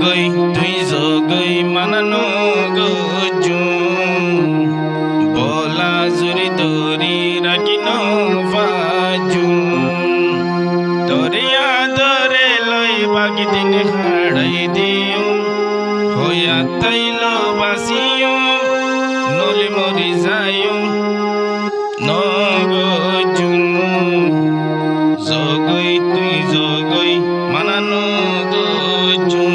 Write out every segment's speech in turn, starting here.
জগই তুই জগই মানানো গজু বলা জুরি দরি রাখিন বাজু দরিয়া দরে লই বাকি দিন হাড়াই দিও হইয়া তাইল বাসিও নলি মরি যাইও নগজু জগই তুই জগই মানানো গজু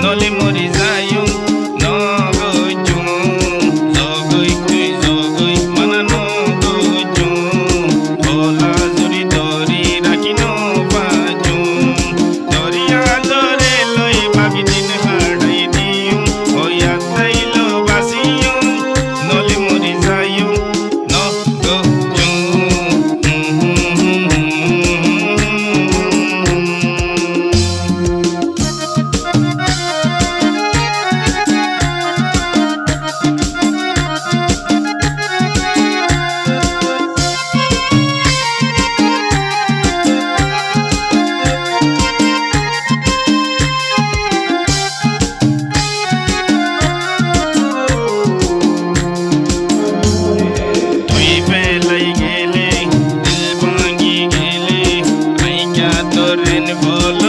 নলি মরি যাইও নগজু জগই তুই জগই মানানো গজু ভোলা জুরি দরি রাখিন বাজু দরিয়া দরে লই বাকি দিন হাড়াই দিও হইয়া তাইল বাসিও নলি মরি যাইও নগজু বল